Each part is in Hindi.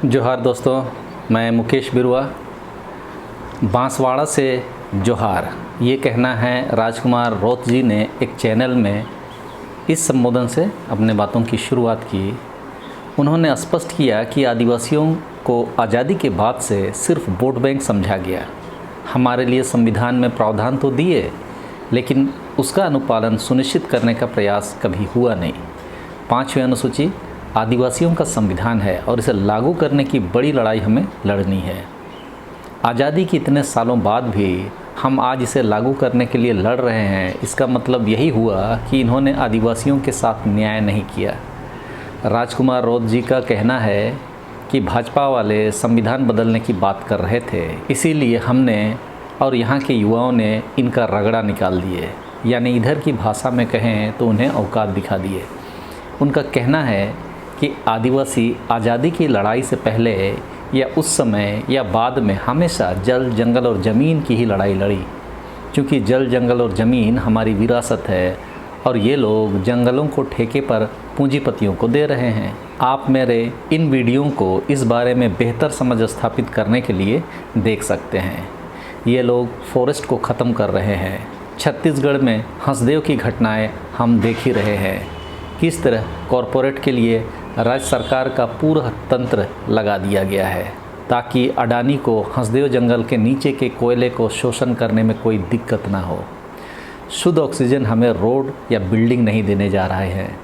जोहार दोस्तों, मैं मुकेश बिरुआ। बांसवाड़ा से जोहार, ये कहना है राजकुमार रौत जी ने एक चैनल में इस संबोधन से अपने बातों की शुरुआत की। उन्होंने स्पष्ट किया कि आदिवासियों को आज़ादी के बाद से सिर्फ वोट बैंक समझा गया। हमारे लिए संविधान में प्रावधान तो दिए, लेकिन उसका अनुपालन सुनिश्चित करने का प्रयास कभी हुआ नहीं। 5वीं अनुसूची आदिवासियों का संविधान है और इसे लागू करने की बड़ी लड़ाई हमें लड़नी है। आज़ादी के इतने सालों बाद भी हम आज इसे लागू करने के लिए लड़ रहे हैं। इसका मतलब यही हुआ कि इन्होंने आदिवासियों के साथ न्याय नहीं किया। राजकुमार रौत जी का कहना है कि भाजपा वाले संविधान बदलने की बात कर रहे थे, इसीलिए हमने और यहाँ के युवाओं ने इनका रगड़ा निकाल दिए, यानी इधर की भाषा में कहें तो उन्हें औकात दिखा दिए। उनका कहना है कि आदिवासी आज़ादी की लड़ाई से पहले या उस समय या बाद में हमेशा जल, जंगल और ज़मीन की ही लड़ाई लड़ी, क्योंकि जल, जंगल और ज़मीन हमारी विरासत है और ये लोग जंगलों को ठेके पर पूंजीपतियों को दे रहे हैं। आप मेरे इन वीडियो को इस बारे में बेहतर समझ स्थापित करने के लिए देख सकते हैं। ये लोग फॉरेस्ट को ख़त्म कर रहे हैं। छत्तीसगढ़ में हंसदेव की घटनाएं हम देख ही रहे हैं। किस तरह कॉरपोरेट के लिए राज्य सरकार का पूरा तंत्र लगा दिया गया है ताकि अडानी को हंसदेव जंगल के नीचे के कोयले को शोषण करने में कोई दिक्कत ना हो। शुद्ध ऑक्सीजन हमें रोड या बिल्डिंग नहीं देने जा रहे हैं,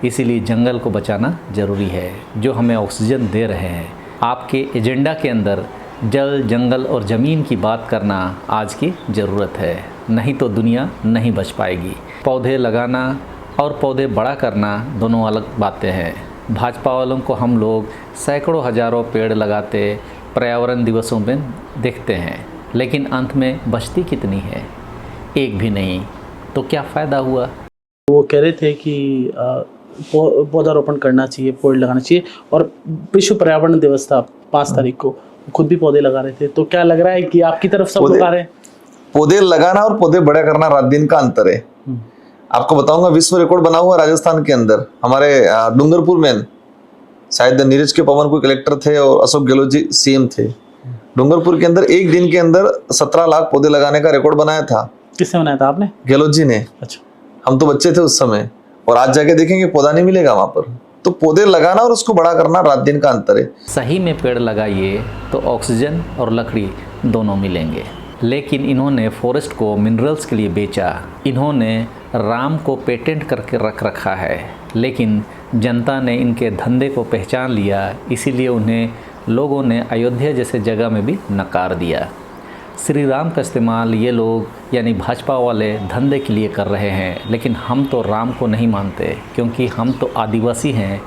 इसीलिए जंगल को बचाना ज़रूरी है जो हमें ऑक्सीजन दे रहे हैं। आपके एजेंडा के अंदर जल, जंगल और ज़मीन की बात करना आज की ज़रूरत है, नहीं तो दुनिया नहीं बच पाएगी। पौधे लगाना और पौधे बड़ा करना दोनों अलग बातें हैं। भाजपा वालों को हम लोग सैकड़ों हज़ारों पेड़ लगाते पर्यावरण दिवसों में देखते हैं, लेकिन अंत में बचती कितनी है? एक भी नहीं। तो क्या फ़ायदा हुआ? वो कह रहे थे कि पौधारोपण करना चाहिए, पेड़ लगाना चाहिए, और विश्व पर्यावरण दिवस था 5 तारीख को, खुद भी पौधे लगा रहे थे। तो क्या लग रहा है कि आपकी तरफ सब लगा रहे हैं? पौधे लगाना और पौधे बड़ा करना रात दिन का अंतर है। आपको बताऊंगा, विश्व रिकॉर्ड बना हुआ राजस्थान के अंदर, हमारे डूंगरपुर में शायद नीरज के पवन कोई कलेक्टर थे और अशोक गहलोत जी सीएम थे। डूंगरपुर के अंदर एक दिन के अंदर 17 लाख पौधे लगाने का रिकॉर्ड बनाया था। किसने बनाया था? आपने? गहलोत जी ने। अच्छा। हम तो बच्चे थे उस समय, और आज जाके देखेंगे पौधा नहीं मिलेगा वहां पर। तो पौधे लगाना और उसको बड़ा करना रात दिन का अंतर है। सही में पेड़ लगाइए तो ऑक्सीजन और लकड़ी दोनों मिलेंगे, लेकिन इन्होंने फॉरेस्ट को मिनरल्स के लिए बेचा। इन्होंने राम को पेटेंट करके रख रखा है, लेकिन जनता ने इनके धंधे को पहचान लिया, इसीलिए उन्हें लोगों ने अयोध्या जैसे जगह में भी नकार दिया। श्री राम का इस्तेमाल ये लोग यानी भाजपा वाले धंधे के लिए कर रहे हैं, लेकिन हम तो राम को नहीं मानते, क्योंकि हम तो आदिवासी हैं।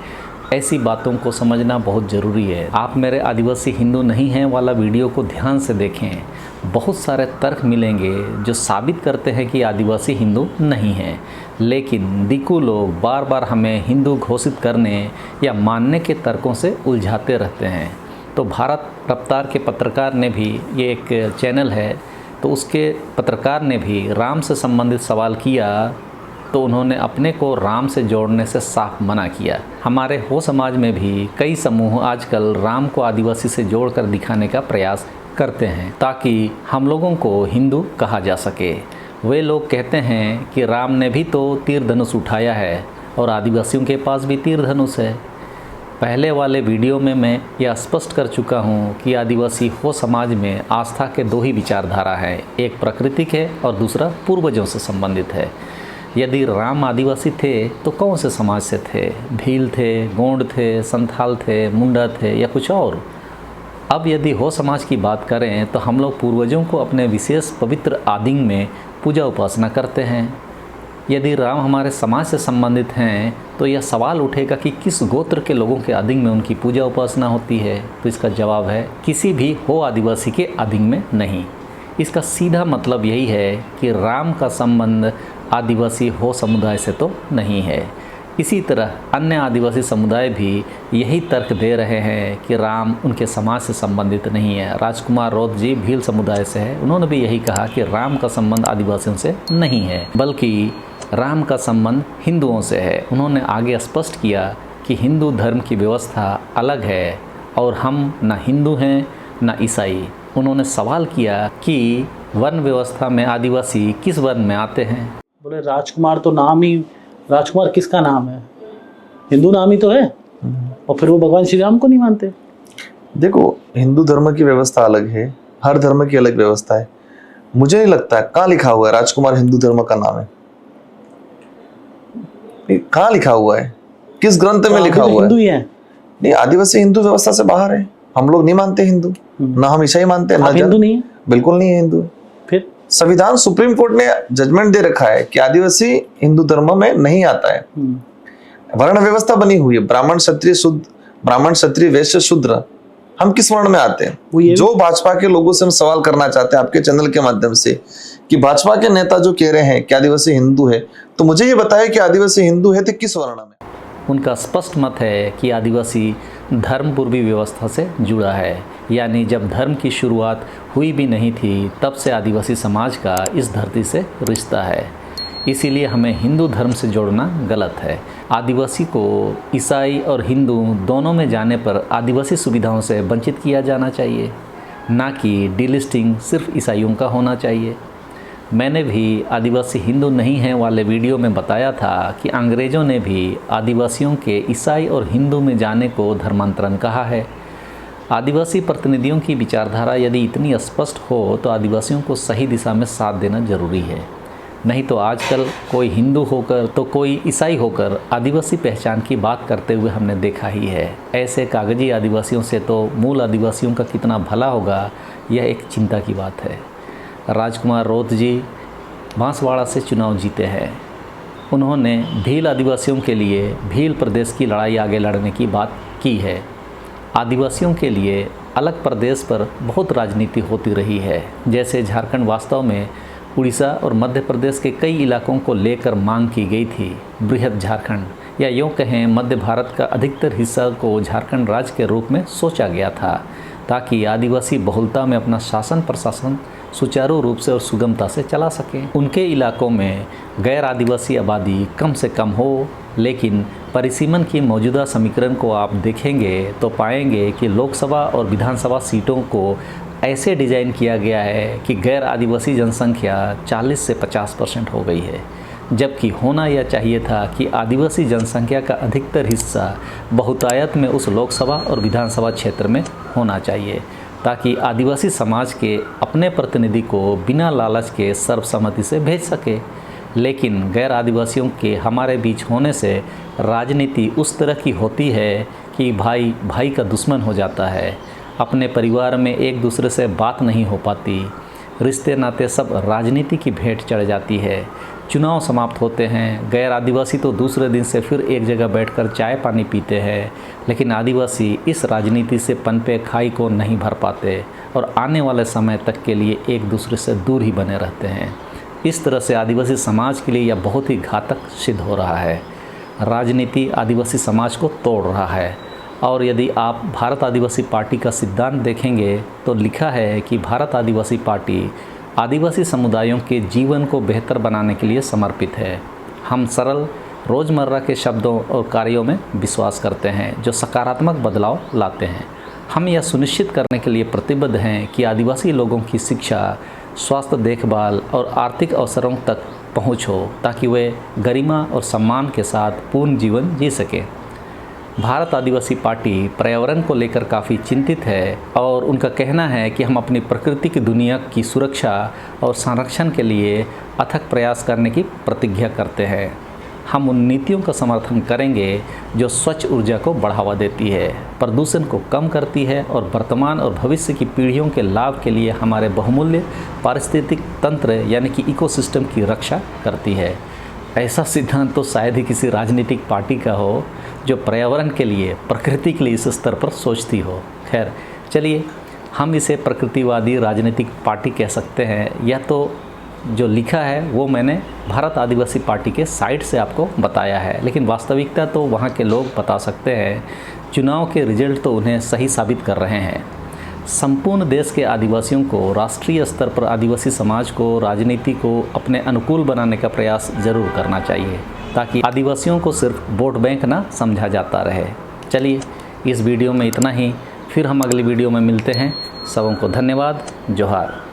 ऐसी बातों को समझना बहुत ज़रूरी है। आप मेरे आदिवासी हिंदू नहीं हैं वाला वीडियो को ध्यान से देखें। बहुत सारे तर्क मिलेंगे जो साबित करते हैं कि आदिवासी हिंदू नहीं हैं, लेकिन दिकू लोग बार बार हमें हिंदू घोषित करने या मानने के तर्कों से उलझाते रहते हैं। तो भारत रफ्तार के पत्रकार ने भी, ये एक चैनल है, तो उसके पत्रकार ने भी राम से संबंधित सवाल किया, तो उन्होंने अपने को राम से जोड़ने से साफ मना किया। हमारे हो समाज में भी कई समूह आजकल राम को आदिवासी से जोड़कर दिखाने का प्रयास करते हैं ताकि हम लोगों को हिंदू कहा जा सके। वे लोग कहते हैं कि राम ने भी तो तीर धनुष उठाया है और आदिवासियों के पास भी तीर धनुष है। पहले वाले वीडियो में मैं यह स्पष्ट कर चुका हूँ कि आदिवासी हो समाज में आस्था के 2 ही विचारधारा हैं, एक प्राकृतिक है और दूसरा पूर्वजों से संबंधित है। यदि राम आदिवासी थे तो कौन से समाज से थे? भील थे, गोंड थे, संथाल थे, मुंडा थे या कुछ और? अब यदि हो समाज की बात करें तो हम लोग पूर्वजों को अपने विशेष पवित्र आदिंग में पूजा उपासना करते हैं। यदि राम हमारे समाज से संबंधित हैं तो यह सवाल उठेगा कि किस गोत्र के लोगों के आदिंग में उनकी पूजा उपासना होती है? तो इसका जवाब है किसी भी हो आदिवासी के आदिंग में नहीं। इसका सीधा मतलब यही है कि राम का संबंध आदिवासी हो समुदाय से तो नहीं है। इसी तरह अन्य आदिवासी समुदाय भी यही तर्क दे रहे हैं कि राम उनके समाज से संबंधित नहीं है। राजकुमार रौत जी भील समुदाय से है, उन्होंने भी यही कहा कि राम का संबंध आदिवासियों से नहीं है, बल्कि राम का संबंध हिंदुओं से है। उन्होंने आगे स्पष्ट किया कि हिंदू धर्म की व्यवस्था अलग है और हम ना हिंदू हैं ना ईसाई। उन्होंने सवाल किया कि वर्ण व्यवस्था में आदिवासी किस वर्ण में आते हैं। बोले राजकुमार तो नाम ही, राजकुमार किसका नाम है, हिंदू नाम ही तो है, और फिर वो भगवान श्री राम को नहीं मानते। देखो, हिंदू धर्म की व्यवस्था अलग है, हर धर्म की अलग व्यवस्था है। मुझे नहीं लगता है कहाँ लिखा हुआ है राजकुमार हिंदू धर्म का नाम है, कहाँ लिखा हुआ है, किस ग्रंथ में लिखा हुआ हिंदू ही है? है। नहीं, आदिवासी हिंदू व्यवस्था से बाहर है। हम लोग नहीं मानते हिंदू, ना हम ईसाई मानते हैं, ना हिंदू नहीं है, बिल्कुल नहीं है हिंदू। फिर संविधान सुप्रीम कोर्ट ने जजमेंट दे रखा है कि आदिवासी हिंदू धर्म में नहीं आता है। वर्ण व्यवस्था बनी हुई है, ब्राह्मण क्षत्रिय शुद्ध, ब्राह्मण क्षत्रिय वैश्य शूद्र। हम किस वर्ण में आते हैं? जो भाजपा के लोगों से हम सवाल करना चाहते हैं आपके चैनल के माध्यम से कि भाजपा के नेता जो कह रहे हैं कि आदिवासी हिंदू है, तो मुझे ये बताया कि आदिवासी हिंदू है तो किस वर्ण में? उनका स्पष्ट मत है कि आदिवासी धर्म पूर्वी व्यवस्था से जुड़ा है, यानी जब धर्म की शुरुआत हुई भी नहीं थी तब से आदिवासी समाज का इस धरती से रिश्ता है। इसीलिए हमें हिंदू धर्म से जोड़ना गलत है। आदिवासी को ईसाई और हिंदू दोनों में जाने पर आदिवासी सुविधाओं से वंचित किया जाना चाहिए, ना कि डीलिस्टिंग सिर्फ ईसाइयों का होना चाहिए। मैंने भी आदिवासी हिंदू नहीं हैं वाले वीडियो में बताया था कि अंग्रेज़ों ने भी आदिवासियों के ईसाई और हिंदू में जाने को धर्मांतरण कहा है। आदिवासी प्रतिनिधियों की विचारधारा यदि इतनी स्पष्ट हो तो आदिवासियों को सही दिशा में साथ देना जरूरी है। नहीं तो आजकल कोई हिंदू होकर तो कोई ईसाई होकर आदिवासी पहचान की बात करते हुए हमने देखा ही है। ऐसे कागजी आदिवासियों से तो मूल आदिवासियों का कितना भला होगा, यह एक चिंता की बात है। राजकुमार रोत जी बांसवाड़ा से चुनाव जीते हैं। उन्होंने भील आदिवासियों के लिए भील प्रदेश की लड़ाई आगे लड़ने की बात की है। आदिवासियों के लिए अलग प्रदेश पर बहुत राजनीति होती रही है। जैसे झारखंड वास्तव में उड़ीसा और मध्य प्रदेश के कई इलाकों को लेकर मांग की गई थी। बृहद झारखंड, या यूँ कहें मध्य भारत का अधिकतर हिस्सा को झारखंड राज्य के रूप में सोचा गया था, ताकि आदिवासी बहुलता में अपना शासन प्रशासन सुचारू रूप से और सुगमता से चला सकें। उनके इलाकों में गैर आदिवासी आबादी कम से कम हो, लेकिन परिसीमन की मौजूदा समीकरण को आप देखेंगे तो पाएंगे कि लोकसभा और विधानसभा सीटों को ऐसे डिज़ाइन किया गया है कि गैर आदिवासी जनसंख्या 40 से 50% हो गई है, जबकि होना यह चाहिए था कि आदिवासी जनसंख्या का अधिकतर हिस्सा बहुतायत में उस लोकसभा और विधानसभा क्षेत्र में होना चाहिए, ताकि आदिवासी समाज के अपने प्रतिनिधि को बिना लालच के सर्वसम्मति से भेज सके। लेकिन गैर आदिवासियों के हमारे बीच होने से राजनीति उस तरह की होती है कि भाई भाई का दुश्मन हो जाता है। अपने परिवार में एक दूसरे से बात नहीं हो पाती, रिश्ते नाते सब राजनीति की भेंट चढ़ जाती है। चुनाव समाप्त होते हैं, गैर आदिवासी तो दूसरे दिन से फिर एक जगह बैठकर चाय पानी पीते हैं, लेकिन आदिवासी इस राजनीति से पनपे खाई को नहीं भर पाते और आने वाले समय तक के लिए एक दूसरे से दूर ही बने रहते हैं। इस तरह से आदिवासी समाज के लिए यह बहुत ही घातक सिद्ध हो रहा है। राजनीति आदिवासी समाज को तोड़ रहा है। और यदि आप भारत आदिवासी पार्टी का सिद्धांत देखेंगे तो लिखा है कि भारत आदिवासी पार्टी आदिवासी समुदायों के जीवन को बेहतर बनाने के लिए समर्पित है। हम सरल रोज़मर्रा के शब्दों और कार्यों में विश्वास करते हैं जो सकारात्मक बदलाव लाते हैं। हम यह सुनिश्चित करने के लिए प्रतिबद्ध हैं कि आदिवासी लोगों की शिक्षा, स्वास्थ्य देखभाल और आर्थिक अवसरों तक पहुँच हो, ताकि वे गरिमा और सम्मान के साथ पूर्ण जीवन जी सकें। भारत आदिवासी पार्टी पर्यावरण को लेकर काफ़ी चिंतित है और उनका कहना है कि हम अपनी प्रकृति की दुनिया की सुरक्षा और संरक्षण के लिए अथक प्रयास करने की प्रतिज्ञा करते हैं। हम उन नीतियों का समर्थन करेंगे जो स्वच्छ ऊर्जा को बढ़ावा देती है, प्रदूषण को कम करती है और वर्तमान और भविष्य की पीढ़ियों के लाभ के लिए हमारे बहुमूल्य पारिस्थितिक तंत्र यानी कि इकोसिस्टम की रक्षा करती है। ऐसा सिद्धांत तो शायद ही किसी राजनीतिक पार्टी का हो जो पर्यावरण के लिए, प्रकृति के लिए इस स्तर पर सोचती हो। खैर चलिए, हम इसे प्रकृतिवादी राजनीतिक पार्टी कह सकते हैं। यह तो जो लिखा है वो मैंने भारत आदिवासी पार्टी के साइट से आपको बताया है, लेकिन वास्तविकता तो वहाँ के लोग बता सकते हैं। चुनाव के रिजल्ट तो उन्हें सही साबित कर रहे हैं। संपूर्ण देश के आदिवासियों को राष्ट्रीय स्तर पर आदिवासी समाज को, राजनीति को अपने अनुकूल बनाने का प्रयास जरूर करना चाहिए, ताकि आदिवासियों को सिर्फ वोट बैंक ना समझा जाता रहे। चलिए, इस वीडियो में इतना ही। फिर हम अगली वीडियो में मिलते हैं। सबों को धन्यवाद। जोहार।